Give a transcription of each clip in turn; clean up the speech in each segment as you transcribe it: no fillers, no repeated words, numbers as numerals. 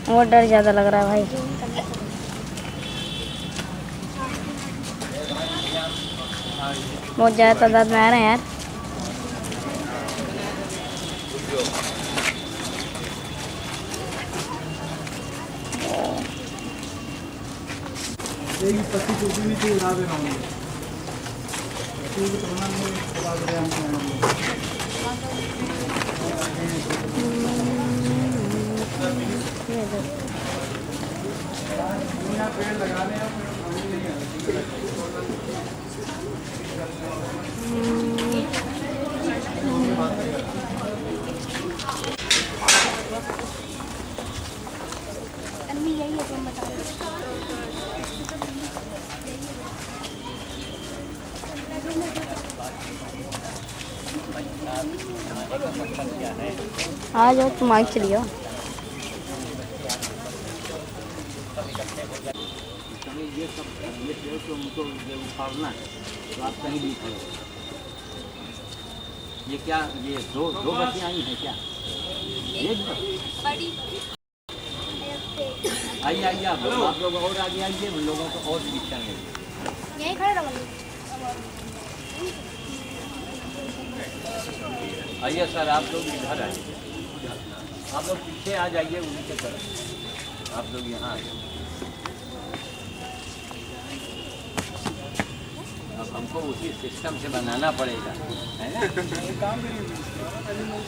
वो डर ज़्यादा लग रहा है भाई। बहुत ज़्यादा तादाद में आ रहे हैं यार। पेड़ लगाने हैं आ जाओ तुम आगे चलिए। ये सब ये पेड़ को उनको उखाड़ना है तो आप कहीं भी खड़े। ये क्या ये दो बच्चियाँ आई हैं क्या? एक बड़ी आइए आइए आप लोग और आगे आइए, उन लोगों को और दिखता है। यहीं खड़े रहो। आइए सर, आप लोग इधर आइए, आप लोग पीछे आ जाइए उनके तरफ, आप लोग यहाँ आ जाइए। अब हमको उसी सिस्टम से बनाना पड़ेगा, है ना? ये काम भी नहीं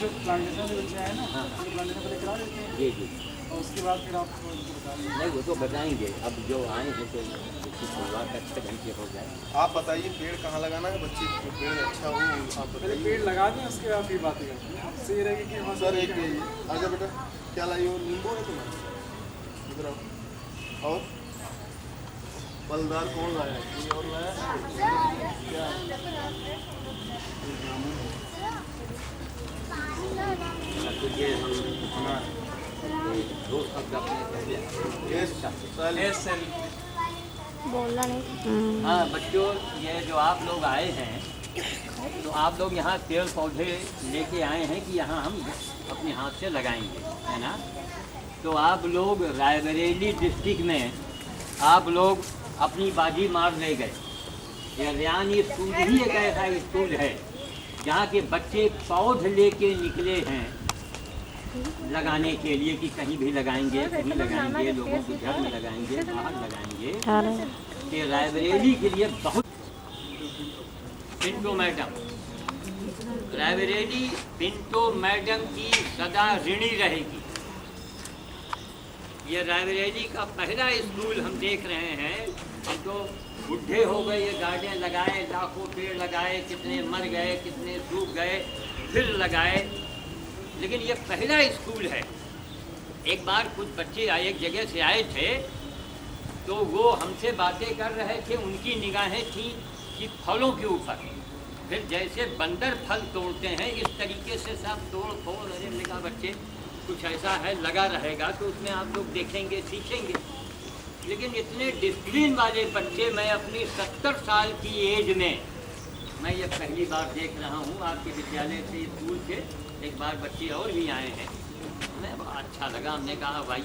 जो प्लांटेशन से बच्चे आए ना, हाँ प्लांटेशन पहले करा देते हैं जी जी, और उसके बाद फिर आपको उनको बता देंगे। नहीं वो तो बताएंगे। अब जो आए हैं तो शुरुआत अच्छे ढंग से हो जाए। आप बताइए पेड़ कहाँ लगाना है बच्चे, जो पेड़ अच्छा हो आप पहले बताइए। पेड़ लगा दें, उसके बाद फिर बातें करते हैं। आपसे ये रहेगी कि हाँ सर एक आजा बेटा, क्या लाई हो? नींबू है तुम्हारे? इधर आओ। और फलदार कौन लाया है? कोई और लाया है? क्या तो ये हम अपना दोस्त अपने बोलना नहीं। हाँ बच्चों, ये जो आप लोग आए हैं तो आप लोग यहाँ पेड़ पौधे लेके आए हैं कि यहाँ हम अपने हाथ से लगाएंगे, है ना? तो आप लोग रायबरेली डिस्ट्रिक्ट में आप लोग अपनी बाजी मार ले गए। ये रेयान स्कूल ही एक ऐसा स्कूल है जहाँ के बच्चे पौध लेके निकले हैं लगाने के लिए कि कहीं भी लगाएंगे, कहीं लगाएंगे, लोगों के घर में लगाएंगे, बाहर लगाएंगे। ये रायबरेली के लिए बहुत Pinto madam, Raebareli Pinto madam की सदा ऋणी रहेगी। ये रायबरेली का पहला स्कूल हम देख रहे हैं। हम तो बुढ़े हो गए, ये गार्डन लगाए, लाखों पेड़ लगाए, कितने मर गए, कितने सूख गए, फिर लगाए, लेकिन ये पहला स्कूल है। एक बार कुछ बच्चे एक जगह से आए थे तो वो हमसे बातें कर रहे थे, उनकी निगाहें थी कि फलों के ऊपर। फिर जैसे बंदर फल तोड़ते हैं इस तरीके से सब तोड़ फोड़। अरे लगा बच्चे कुछ ऐसा है लगा रहेगा तो उसमें आप लोग देखेंगे, सीखेंगे। लेकिन इतने डिसिप्लिन वाले बच्चे मैं अपनी 70 साल की एज में मैं ये पहली बार देख रहा हूँ। आपके विद्यालय से, स्कूल से एक बार बच्चे और भी आए हैं, हमें बड़ा अच्छा लगा। हमने कहा भाई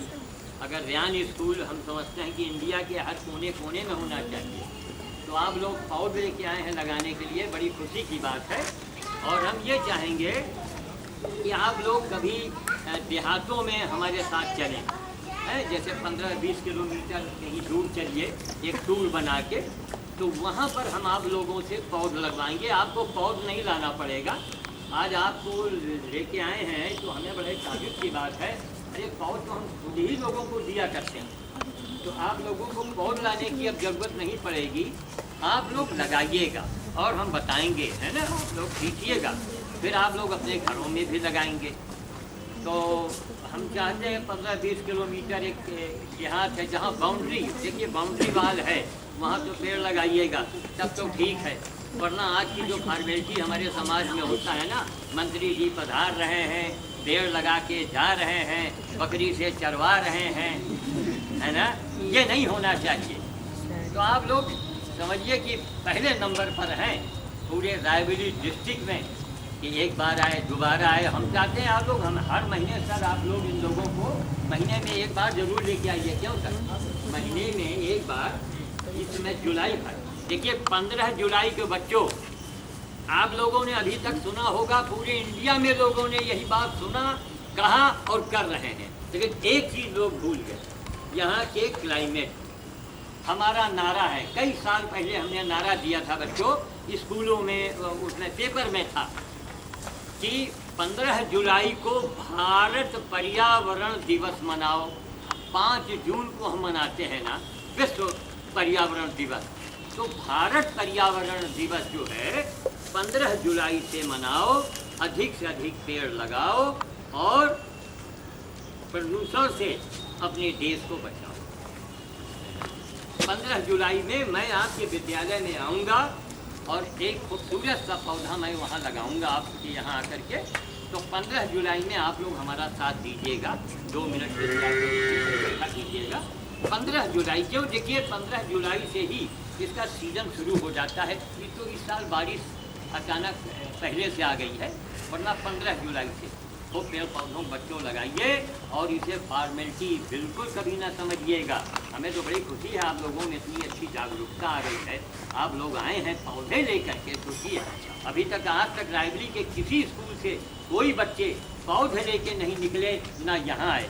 अगर रेयान स्कूल हम समझते हैं कि इंडिया के हर कोने कोने में होना चाहिए, तो आप लोग पौध लेके आए हैं लगाने के लिए, बड़ी खुशी की बात है। और हम ये चाहेंगे कि आप लोग कभी देहातों में हमारे साथ चलें, जैसे 15-20 किलोमीटर कहीं दूर चलिए, एक टूर बना के, तो वहाँ पर हम आप लोगों से पौध लगवाएंगे। आपको पौध नहीं लाना पड़ेगा, आज आपको लेके आए हैं तो हमें बड़े ताजुब की बात है। अरे पौध तो हम खुद ही लोगों को दिया करते हैं, तो आप लोगों को पौध लाने की अब ज़रूरत नहीं पड़ेगी। आप लोग लगाइएगा और हम बताएंगे, है ना? आप लोग सीखिएगा, फिर आप लोग अपने घरों में भी लगाएंगे। तो हम चाहते हैं 15-20 किलोमीटर एक देहात है जहाँ बाउंड्री, देखिए बाउंड्री वाल है, वहाँ तो पेड़ लगाइएगा, तब तो ठीक है। वरना आज की जो फॉर्मेलिटी हमारे समाज में होता है ना, मंत्री जी पधार रहे हैं, पेड़ लगा के जा रहे हैं, बकरी से चरवा रहे हैं, है ना? ये नहीं होना चाहिए। तो आप लोग समझिए कि पहले नंबर पर हैं पूरे रायबरेली डिस्ट्रिक्ट में कि एक बार आए दोबारा आए। हम चाहते हैं आप लोग, हम हर महीने सर आप लोग इन लोगों को महीने में एक बार जरूर लेके आइए। क्यों सर? महीने में एक बार, इसमें जुलाई भर, देखिए 15 जुलाई के बच्चों, आप लोगों ने अभी तक सुना होगा, पूरे इंडिया में लोगों ने यही बात सुना, कहा और कर रहे हैं, लेकिन एक चीज़ लोग भूल गए, यहाँ के क्लाइमेट। हमारा नारा है, कई साल पहले हमने नारा दिया था बच्चों, स्कूलों में, उसमें पेपर में था कि 15 जुलाई को भारत पर्यावरण दिवस मनाओ। 5 जून को हम मनाते हैं ना विश्व पर्यावरण दिवस, तो भारत पर्यावरण दिवस जो है 15 जुलाई से मनाओ, अधिक से अधिक पेड़ लगाओ और प्रदूषण से अपने देश को बचाओ। 15 जुलाई में मैं आपके विद्यालय में आऊँगा और एक खूबसूरत सा पौधा मैं वहाँ लगाऊंगा आपके यहाँ आकर के। तो 15 जुलाई में आप लोग हमारा साथ दीजिएगा, 2 मिनट के लिए बैठा कीजिएगा। 15 जुलाई क्यों? देखिए 15 जुलाई से ही इसका सीज़न शुरू हो जाता है। ये तो इस साल बारिश अचानक पहले से आ गई है, वरना 15 जुलाई से वो पेड़ पौधों बच्चों लगाइए और इसे फॉर्मेलिटी बिल्कुल कभी ना समझिएगा। हमें तो बड़ी खुशी है, आप लोगों में इतनी अच्छी जागरूकता आ गई है, आप लोग आए हैं पौधे लेकर के, खुशी है। अभी तक आज तक रायबरेली के किसी स्कूल से कोई बच्चे पौधे लेके नहीं निकले, ना यहाँ आए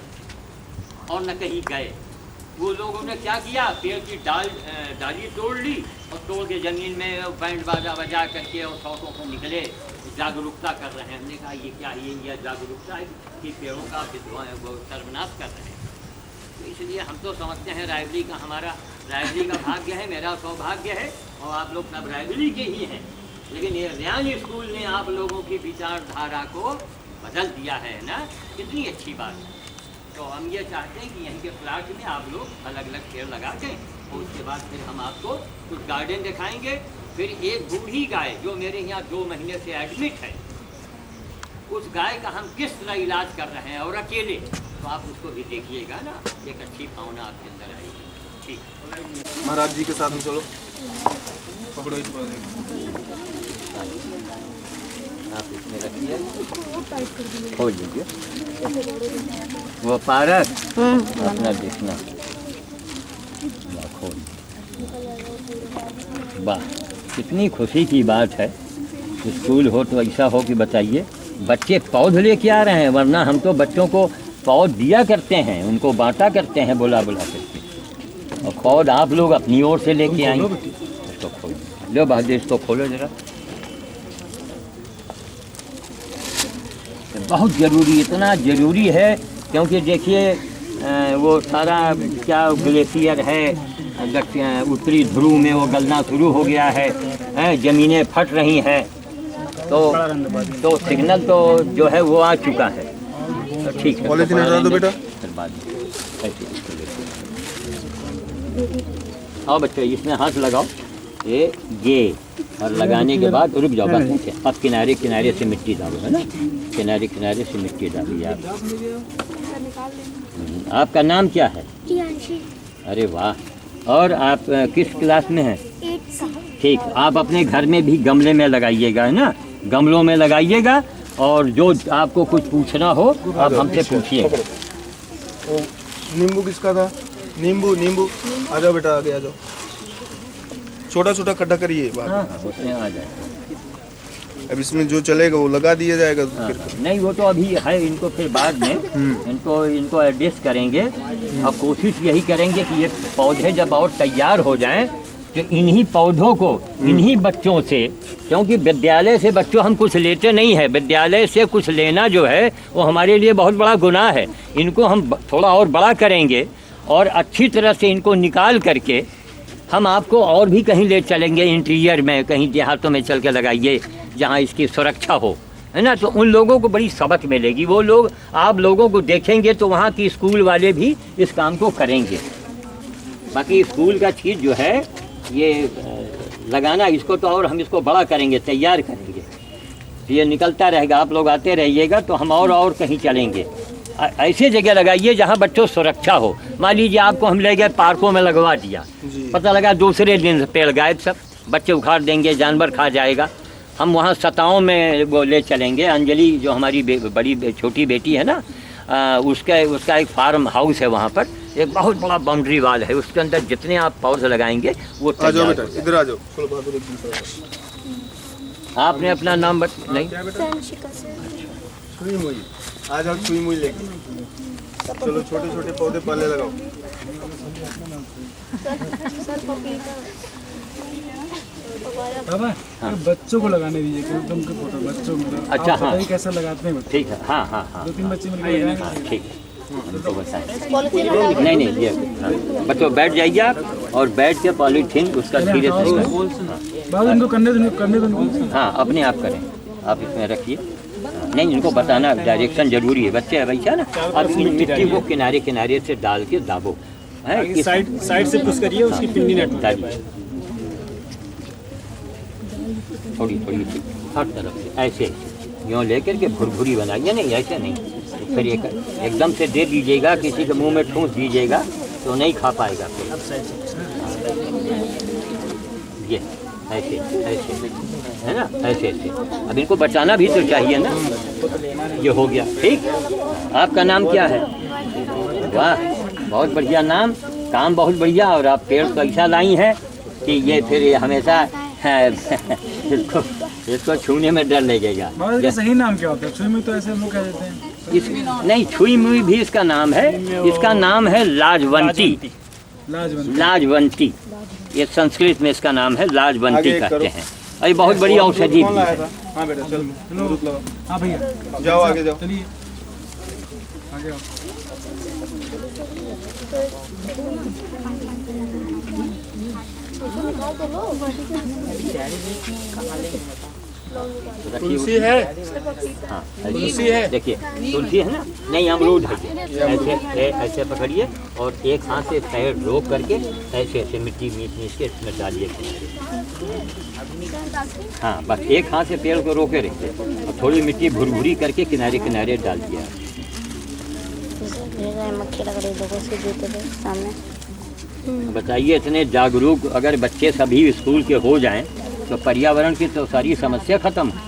और न कहीं गए। वो लोगों ने क्या किया, पेड़ की डाली तोड़ ली और तोड़ के ज़मीन में बैंड बाजा बजा करके और सौतों को निकले, जागरूकता कर रहे हैं। हमने कहा ये क्या है, ये जागरूकता है कि पेड़ों का वो सर्वनाश कर रहे हैं। तो इसलिए हम तो समझते हैं रायबरेली का, हमारा रायबरेली का भाग्य है, मेरा सौभाग्य है और आप लोग सब रायबरेली के ही हैं। लेकिन ये रेयान स्कूल ने आप लोगों की विचारधारा को बदल दिया है ना, कितनी अच्छी बात है। तो हम ये चाहते हैं कि यहीं के प्लाट में आप लोग अलग अलग पेड़ लगा दें और उसके बाद फिर हम आपको कुछ गार्डन दिखाएंगे। फिर एक बूढ़ी गाय जो मेरे यहाँ 2 महीने से एडमिट है, उस गाय का हम किस तरह इलाज कर रहे हैं और अकेले, तो आप उसको भी देखिएगा ना, एक अच्छी भावना आपके अंदर आएगी। ठीक, महाराज जी के साथ में चलो, पकड़ो इस पर। आप इसमें रखिए, खोल लीजिए वो पारक अपना देखना, खोल। वाह, कितनी खुशी की बात है। स्कूल हो तो ऐसा हो कि बताइए बच्चे पौध लेके आ रहे हैं, वरना हम तो बच्चों को पौध दिया करते हैं, उनको बांटा करते हैं बुला बुला करके, और पौध आप लोग अपनी ओर से लेके आएंगे। इसको खोलो, लो बहादुर, इसको खोलो जरा। बहुत ज़रूरी, इतना ज़रूरी है क्योंकि देखिए वो सारा क्या ग्लेशियर है, उत्तरी ध्रुव में वो गलना शुरू हो गया है, ज़मीनें फट रही हैं, तो सिग्नल तो जो है वो आ चुका है। तो ठीक है, पॉलीथिन हटा दो बेटा। आओ बच्चों, इसमें हाथ लगाओ, ये और लगाने के बाद रुक जाओ, अब किनारे किनारे से मिट्टी डालो, है ना, किनारे किनारे से मिट्टी डालिए आप। आपका नाम क्या है? अरे वाह, और आप किस क्लास में हैं? 8 ठीक, आप अपने घर में भी गमले में लगाइएगा, है ना, गमलों में लगाइएगा, और जो आपको कुछ पूछना हो आप हमसे पूछिएगा। नींबू किसका था? नींबू, नींबू आ जाओ बेटा, आगे आ जाओ, छोटा छोटा खड्डा करिए बाहर, उसमें आ जाए। अब इसमें जो चलेगा वो लगा दिया जाएगा। फिर नहीं, वो तो अभी है, इनको फिर बाद में इनको एडजस्ट करेंगे और कोशिश यही करेंगे कि ये पौधे जब और तैयार हो जाएं तो इन्हीं पौधों को इन्हीं बच्चों से, क्योंकि विद्यालय से बच्चों हम कुछ लेते नहीं है, विद्यालय से कुछ लेना जो है वो हमारे लिए बहुत बड़ा गुनाह है। इनको हम थोड़ा और बड़ा करेंगे और अच्छी तरह से इनको निकाल करके हम आपको और भी कहीं ले चलेंगे, इंटीरियर में कहीं देहातों में चल के लगाइए जहाँ इसकी सुरक्षा हो, है ना, तो उन लोगों को बड़ी सबक मिलेगी। वो लोग आप लोगों को देखेंगे तो वहाँ की स्कूल वाले भी इस काम को करेंगे। बाकी स्कूल का चीज़ जो है ये लगाना, इसको तो और हम इसको बड़ा करेंगे, तैयार करेंगे, ये निकलता रहेगा, आप लोग आते रहिएगा तो हम और कहीं चलेंगे। ऐसे जगह लगाइए जहाँ बच्चों सुरक्षा हो। मान लीजिए आपको हम ले गए पार्कों में लगवा दिया, पता लगा दूसरे दिन पेड़ गायब, सब बच्चे उखाड़ देंगे, जानवर खा जाएगा, हम वहाँ सताओं में वो ले चलेंगे। अंजलि जो हमारी बड़ी छोटी बेटी है ना, उसका एक फार्म हाउस है वहाँ पर, एक बहुत बड़ा बाउंड्री वाल है, उसके अंदर जितने आप पौधे लगाएंगे वो आ जाओ बेटा, इधर आ जाओ। आपने अपना नाम नहीं, छुई मुई आ जाओ, छुई मुई लेके चलो। छोटे छोटे पौधे पहले लगाओ। बाबा बच्चों को लगाने दीजिए, तुम के फोटो बच्चों को। अच्छा, आप हाँ बताइए कैसा लगाते हैं बच्चे। ठीक है, हाँ हाँ हाँ, 2-3 बच्चे मिलकर लगाएंगे। ठीक है, हमको बताएं। नहीं नहीं, ये बच्चों बैठ जाइए आप, और बैठ के पॉलीथीन उसका धीरे से, बाबा इनको करने दो। हाँ अपने आप करें, आप इसमें रखिए। नहीं, इनको बताना डायरेक्शन जरूरी है, बच्चे है भैया ना। अब इन मिट्टी को किनारे किनारे से डाल के दाबो, है साइड से पुश करिए, उसकी पिंडी न टूटे। थोड़ी थोड़ी सी हर तरफ से ऐसे यूँ लेकर के भुरभुरी बनाइए। नहीं ऐसे नहीं, फिर एकदम से दे दीजिएगा, किसी के मुंह में ठूंस दीजिएगा तो नहीं खा पाएगा फिर। ये ऐसे ऐसे है ना, ऐसे ऐसे। अब इनको बचाना भी तो चाहिए ना। ये हो गया, ठीक। आपका नाम क्या है? वाह, बहुत बढ़िया नाम, काम बहुत बढ़िया। और आप पेड़ तो ऐसा लाई हैं कि ये फिर ये हमेशा इसको छूने में डर लगेगा। सही नाम क्या होता है? छुई मुई तो ऐसे हम लोग कह देते हैं। नहीं, छुई मुई भी इसका नाम है। इसका नाम है लाजवंती। लाजवंती, ये संस्कृत में इसका नाम है, लाजवंती कहते हैं। और ये बहुत बड़ी औषधि भी है। हाँ बेटा चलो। हाँ भैया जाओ, आगे जाओ। चलिए आगे आओ। तुलसी है? हाँ तुलसी है, देखिए तुलसी है ना। नहीं, अमरूद है। ऐसे ऐसे पकड़िए और एक हाथ से पैर रोक करके ऐसे ऐसे मिट्टी मीच के इसमें डालिए। हाँ बस एक हाथ से पेड़ को रोके रखिए और थोड़ी मिट्टी भुरभुरी करके किनारे किनारे डाल दिया। बताइए, इतने जागरूक अगर बच्चे सभी स्कूल के हो जाएं तो पर्यावरण की तो सारी समस्या खत्म है।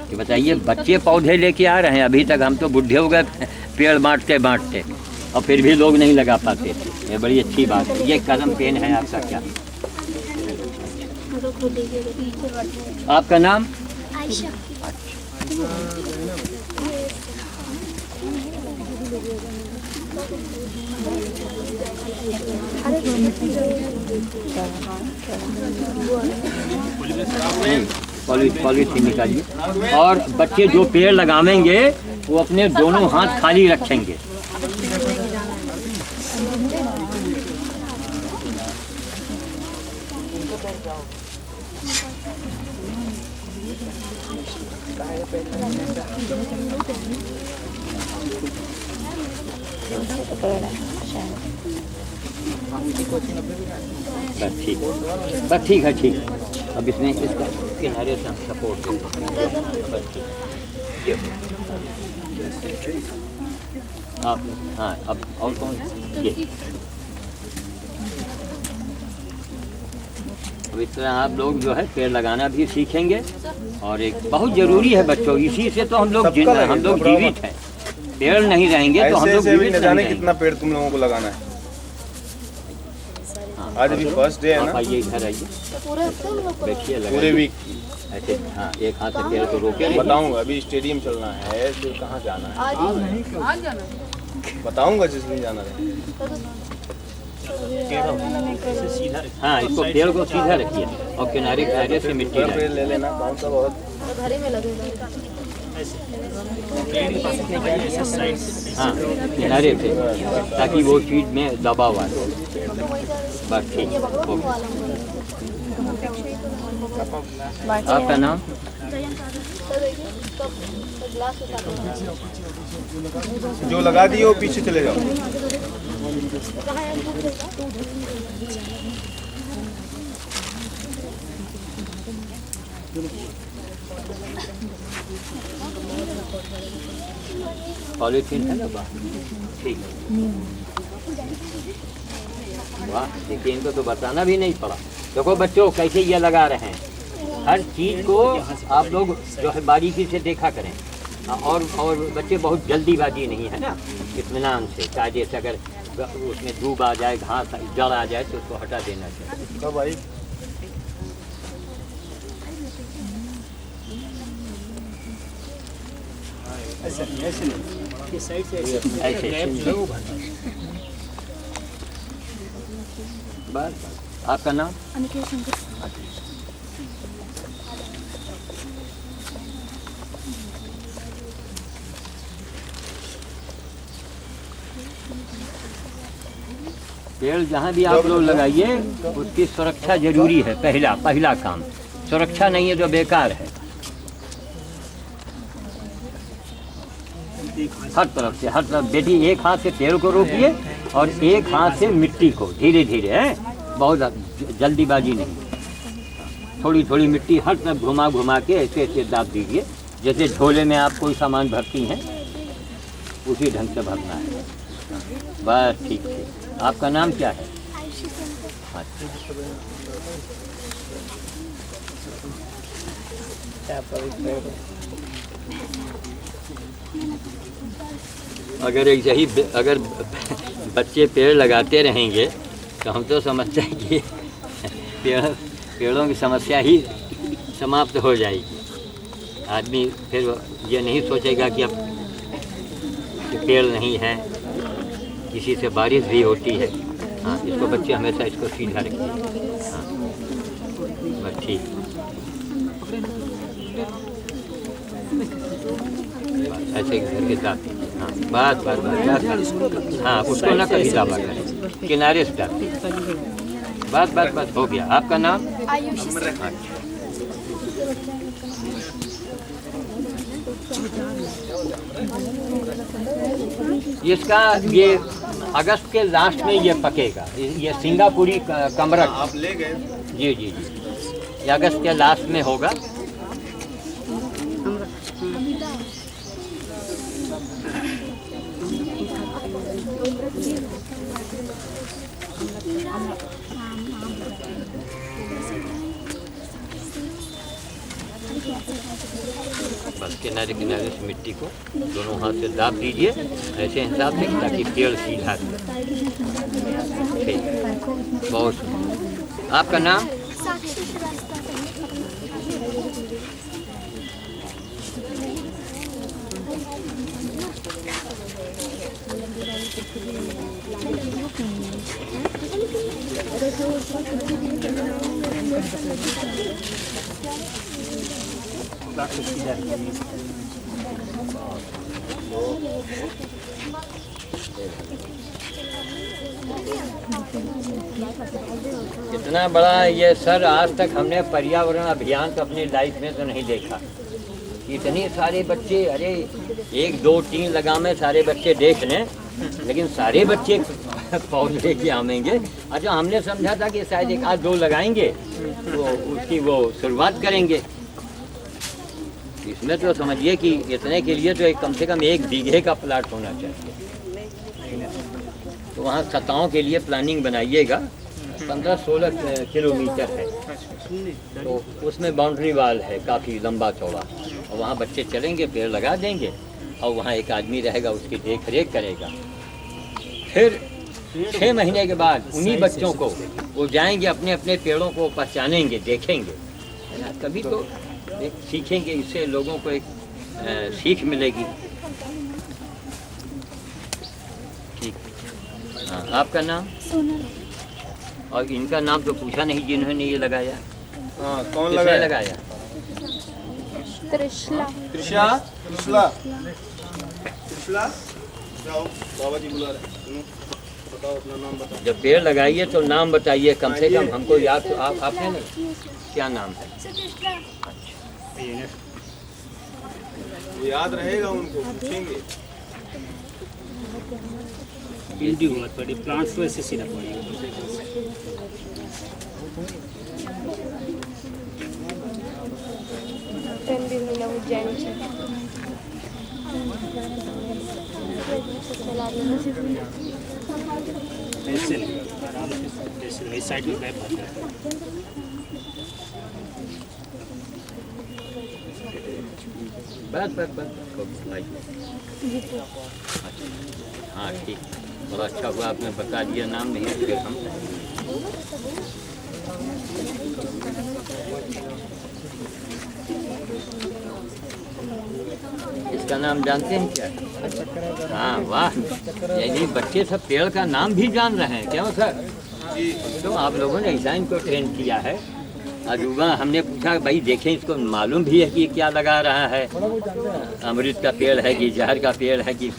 कि बताइए, बच्चे पौधे लेके आ रहे हैं, अभी तक हम तो बुढ़े हो गए पेड़ बांटते बांटते, और फिर भी लोग नहीं लगा पाते। ये बड़ी अच्छी बात है। ये कदम पेन है आपका क्या? आपका नाम? आयशा। पॉलीथीन निकालिए। और बच्चे जो पेड़ लगावेंगे वो अपने दोनों हाथ खाली रखेंगे। बस ठीक है, ठीक। अब इसमें इसका किनारे से सपोर्ट आप। हाँ, अब और कौन? ये अब इस तरह आप लोग जो है पेड़ लगाना भी सीखेंगे, और एक बहुत ज़रूरी है बच्चों, इसी से तो हम लोग जीवित हैं। पेड़ नहीं रहेंगे तो हम लोग जीवित नहीं रहेंगे। कितना पेड़ तुम लोगों को लगाना है? आज अभी फर्स्ट डे है ना। आइए, इधर आइए, देखिए पूरे वीक ऐसे। हाँ, एक हाथ से पेड़ को रोके। बताऊंगा, अभी स्टेडियम चलना है, फिर कहाँ जाना है आज जाना बताऊंगा, जिस दिन जाना है। हाँ, इसको पेड़ को सीधा रखिए और किनारे किनारे से मिट्टी पेड़ ले लेना, कौन सा बहुत। हाँ, किनारे से, ताकि वो चीज में दबा हुआ है। बस ठीक। आपका नाम? जो लगा दिए वो पीछे चले जाओ। पॉलीथीन है ना? ठीक। वाह, देखिए, इनको तो बताना भी नहीं पड़ा। देखो बच्चों, कैसे ये लगा रहे हैं। हर चीज़ को आप लोग जो है बारीकी से देखा करें। और बच्चे बहुत जल्दीबाजी नहीं है ना, इत्मीनान से कायदे से, अगर उसमें धूप आ जाए, घास जड़ आ जाए तो उसको हटा देना चाहिए। कब आई? बस आपका नाम? पेड़ जहाँ भी आप लोग लगाइए उसकी सुरक्षा जरूरी है। पहला काम, सुरक्षा नहीं है तो बेकार है। हर तरफ बेटी एक हाथ से पेड़ को रोकिए और एक हाथ से मिट्टी को, धीरे धीरे है, बहुत जल्दीबाजी नहीं। थोड़ी थोड़ी मिट्टी हर तरफ घुमा के ऐसे दाब दीजिए, जैसे झोले में आप कोई सामान भरती हैं उसी ढंग से भरना है। बस ठीक है। आपका नाम क्या है? अगर बच्चे पेड़ लगाते रहेंगे तो हम तो समझते हैं कि पेड़ों की समस्या ही समाप्त हो जाएगी। आदमी फिर ये नहीं सोचेगा कि अब पेड़ नहीं है, किसी से बारिश भी होती है। हाँ, इसको बच्चे हमेशा इसको सीधा रखिए। हाँ, बस ठीक। ऐसे घर के साथ, हाँ, बस। हाँ, उसको ना कभी दावा करें, किनारे से डालते। बस हो गया। आपका नाम? इसका ये अगस्त के लास्ट में ये पकेगा। ये सिंगापुरी कमरक आप ले गए? जी ये अगस्त के लास्ट में होगा। बस किनारे से मिट्टी को दोनों हाथ से दाब दीजिए ऐसे हिसाब से, ताकि पेड़ सीधा रहे। ठीक, बहुत। आपका नाम? इतना बड़ा ये सर आज तक हमने पर्यावरण अभियान तो अपनी लाइफ में तो नहीं देखा। इतने सारे बच्चे, अरे 1 2 3 लगामे सारे बच्चे देख लें, लेकिन सारे बच्चे पौधे के आमेंगे। अच्छा, हमने समझा था कि शायद 1 आध 2 लगाएंगे तो उसकी वो शुरुआत करेंगे। इसमें तो समझिए कि इतने के लिए तो कम से कम 1 बीघे का प्लाट होना चाहिए। तो वहाँ सतहों के लिए प्लानिंग बनाइएगा। 15-16 किलोमीटर है, तो उसमें बाउंड्री वाल है काफ़ी लंबा चौड़ा, और वहाँ बच्चे चलेंगे, पेड़ लगा देंगे, और वहाँ एक आदमी रहेगा, उसकी देख रेख करेगा। फिर 6 महीने के बाद उन्हीं बच्चों को वो जाएंगे, अपने अपने पेड़ों को पहचानेंगे, देखेंगे, है ना, तभी तो सीखेंगे। इससे लोगों को एक सीख मिलेगी। ठीक। हाँ, आपका नाम? सोनल। और इनका नाम तो पूछा नहीं जिन्होंने ये लगाया। हाँ, कौन लगाया? त्रिशा। जाओ, बाबा जी बुला रहे। बताओ अपना नाम बताओ। जब पेड़ लगाइए तो नाम बताइए कम से कम, हमको याद तो आपने नहीं। क्या नाम है? वो याद रहेगा, उनको पूछेंगे। प्लांट्स तो ऐसे सीधा पड़ेगा। ऐसे नहीं, आराम से ऐसे नहीं, साइड में बैठ पाते हैं। बस बस बस हाँ ठीक, बड़ा अच्छा हुआ आपने बता दिया, नाम नहीं है फिर हम। इसका नाम जानते हैं क्या? हाँ वाह, यानी बच्चे सब पेड़ का नाम भी जान रहे हैं, क्यों सर? तो आप लोगों ने ऐसा इनको ट्रेन किया है। अजूबा हमने पूछा भाई देखें इसको मालूम भी है कि क्या लगा रहा है, अमृत का पेड़ है कि जहर का पेड़ है कि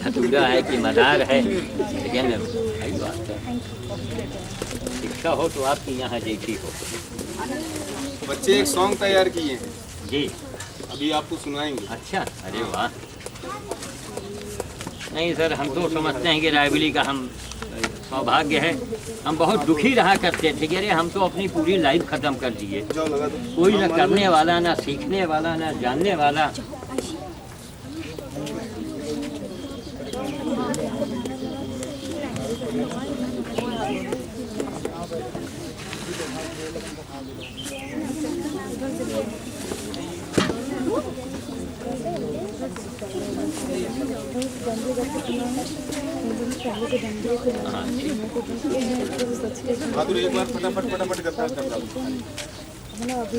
धतूरा है कि मदार है, लेकिन सही बात है, शिक्षा हो तो आपकी यहाँ जैसी हो। बच्चे एक सॉन्ग तैयार किए हैं जी, अभी आपको सुनाएंगे। अच्छा, अरे वाह। नहीं सर, हम तो समझते हैं कि रायबली का हम सौभाग्य है, हम बहुत दुखी रहा करते थे कि अरे हम तो अपनी पूरी लाइफ ख़त्म कर दिए, कोई ना करने वाला, ना सीखने वाला, ना जानने वाला। बहादुर एक बार फटाफट फटाफट करता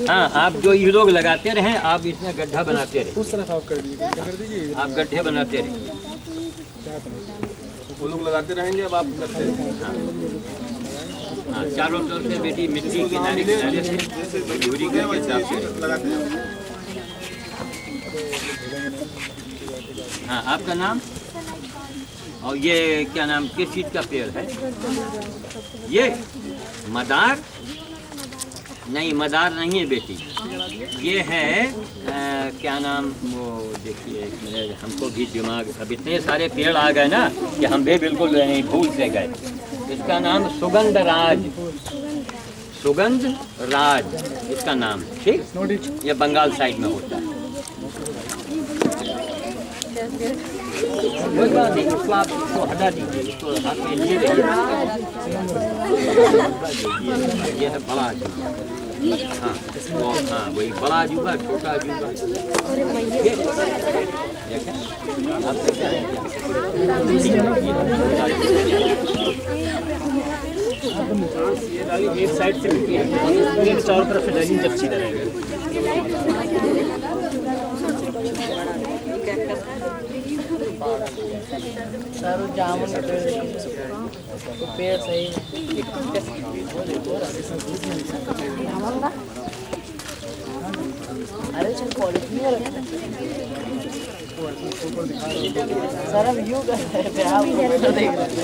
हाँ, आप जो ये लोग लगाते रहें, आप इसमें गड्ढा बनाते रहें, उस तरफ आप कर दीजिए, आप गड्ढे बनाते रहें। वो लोग लगाते रहेंगे, अब आप करते रहेंगे। हाँ, चारों तरफ से बेटी मिट्टी किनारे किनारे से दूरी के हिसाब से लगाते हैं। हाँ, आपका नाम और ये क्या नाम, किस चीज़ का पेड़ है? ये मदार नहीं, मदार नहीं है बेटी, ये है क्या नाम, वो देखिए एक मिनट, हमको भी दिमाग, अब इतने सारे पेड़ आ गए ना कि हम भी बिल्कुल नहीं भूल से गए। इसका नाम सुगंध राज, सुगंध राज इसका नाम, ठीक? ये बंगाल साइड में होता है। कोई बात नहीं, इसको आप इसको हटा दीजिए, इसको हाथ में लिए रहिए। ये है बड़ा अजूबा, हाँ वो, हाँ वही बड़ा अजूबा, छोटा अजूबा। आप क्या है एक साइड से मिट्टी है, चारों तरफ से डाली, जब सीधा रहेगा। सारू जामुन पेड़ सही अरे चल क्वालिटी सारा व्यू कर रहे थे आप, देख रहे थे।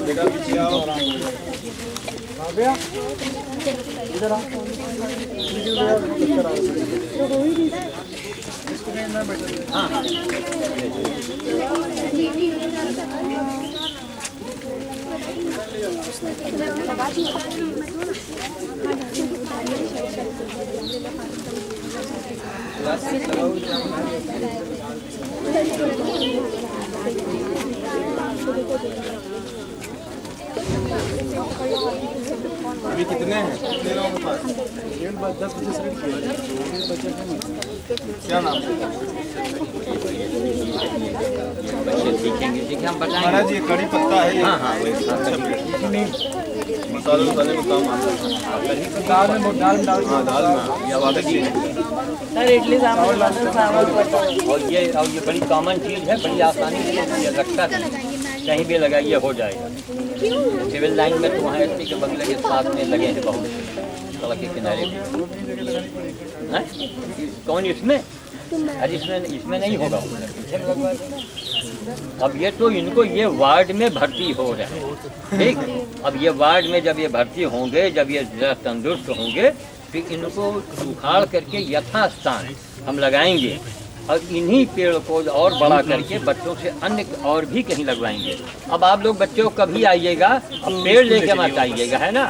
बेटा पीछे आओ, इधर आओ, अभी कितने हैं, कितने लोगों के पास? 10-20 रेट बचे हैं। क्या नाम है? सीखेंगे, देखिए हम बताएंगे। महाराज ये कड़ी पत्ता है, हाँ हाँ वही मसाले वसाले में काम आता है। दाल में डाल हाँ दाल में या वाले की सर इडली सांभर चावल और ये बड़ी कॉमन चीज़ है, बड़ी आसानी से ये रखता है, कहीं भी लगाइए हो जाएगा। सिविल लाइन में तो वहाँ एसटी के बंगले के साथ में लगे हैं बहुत, सड़क के किनारे में। हैं? कौन इसमें? अरे इसमें नहीं होगा। अब ये तो इनको ये वार्ड में भर्ती हो रहे हैं, ठीक। अब ये वार्ड में जब ये भर्ती होंगे, जब ये तंदुरुस्त होंगे, फिर इनको उखाड़ करके यथास्थान हम लगाएंगे और इन्हीं पेड़ को और बड़ा करके बच्चों से अन्य और भी कहीं लगवाएंगे। अब आप लोग बच्चों कभी आइएगा, अब पेड़ लेके मत आइएगा, है ना।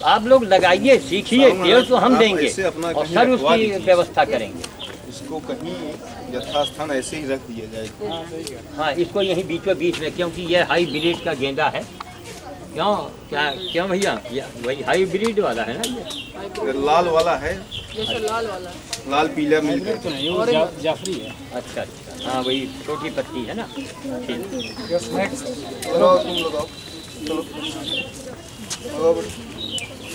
आप लोग लगाइए, सीखिए, पेड़ तो हम देंगे और सर उसकी व्यवस्था करेंगे। इसको कहीं यथास्थान ऐसे ही रख दिया जाए। हाँ, इसको यहीं बीचों बीच में, क्योंकि ये हाईब्रिड का गेंदा है। क्यों भैया, वही हाईब्रिड वाला है ना ये? लाल वाला है, जैसे लाल वाला लाल पीला मिल गया। तो नहीं, वो जाफरी है। अच्छा अच्छा, हाँ वही छोटी पत्ती है ना। ठीक, यस, नेक्स्ट। लगाओ, तुम लगाओ, चलो लगाओ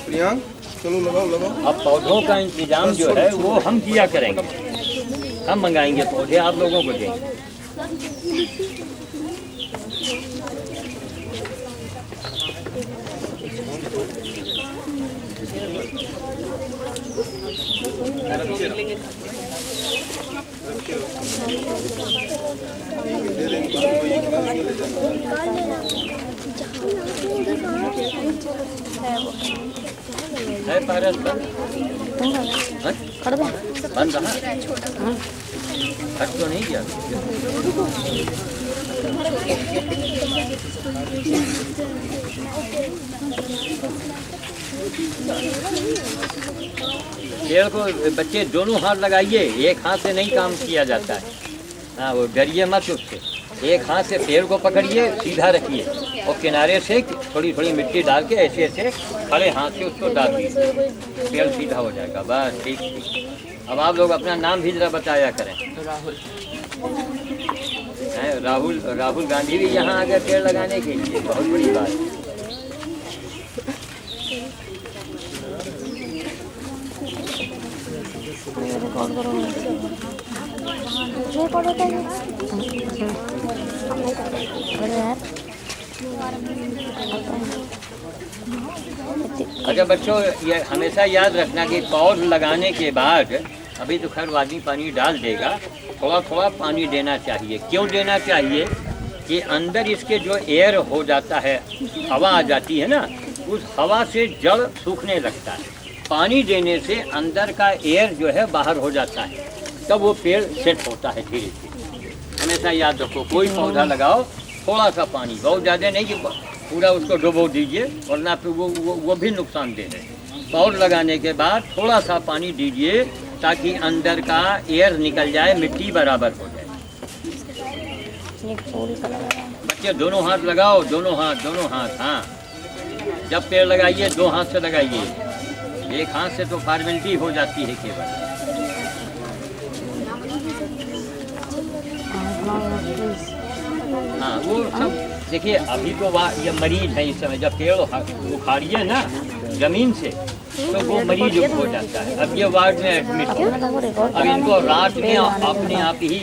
प्रियांक, चलो लगाओ लगाओ। अब पौधों का इंतजाम जो है वो हम किया करेंगे, हम मंगाएंगे पौधे, आप लोगों को देंगे। है पारस बंद? हाँ? बंद रहा? कट तो नहीं किया? पेड़ को बच्चे दोनों हाथ लगाइए, एक हाथ से नहीं काम किया जाता है। हाँ, वो डरिए मत उससे। एक हाथ से पेड़ को पकड़िए, सीधा रखिए और किनारे से थोड़ी थोड़ी मिट्टी डाल के ऐसे ऐसे खड़े हाथ से उसको डाल दीजिए, पेड़ सीधा हो जाएगा। बस ठीक ठीक। अब आप लोग अपना नाम भी जरा बताया करें। राहुल राहुल गांधी भी यहाँ आ गए पेड़ लगाने के लिए, बहुत बड़ी बात है। अच्छा बच्चों, ये हमेशा याद रखना कि पौध लगाने के बाद, अभी तो खैर आदमी पानी डाल देगा, थोड़ा थोड़ा पानी देना चाहिए। क्यों देना चाहिए कि अंदर इसके जो एयर हो जाता है, हवा आ जाती है ना, उस हवा से जड़ सूखने लगता है। पानी देने से अंदर का एयर जो है बाहर हो जाता है, तब वो पेड़ सेट होता है धीरे धीरे। हमेशा याद रखो, कोई पौधा लगाओ, थोड़ा सा पानी, बहुत ज़्यादा नहीं कि पूरा उसको डुबो दीजिए, वरना फिर वो भी नुकसान दे रहे। पौध लगाने के बाद थोड़ा सा पानी दीजिए ताकि अंदर का एयर निकल जाए, मिट्टी बराबर हो जाए। बच्चे दोनों हाथ लगाओ, दोनों हाथ। हाँ, जब पेड़ लगाइए 2 हाथ से लगाइए, एक हाथ से तो फॉर्मेलिटी हो जाती है केवल। हाँ, वो सब देखिए, अभी तो ये मरीज है इस समय। जब पेड़ उखाड़िए ना जमीन से तो वो मरीज हो जाता है। अब ये वार्ड में एडमिट हो, अब इनको रात में अपने आप ही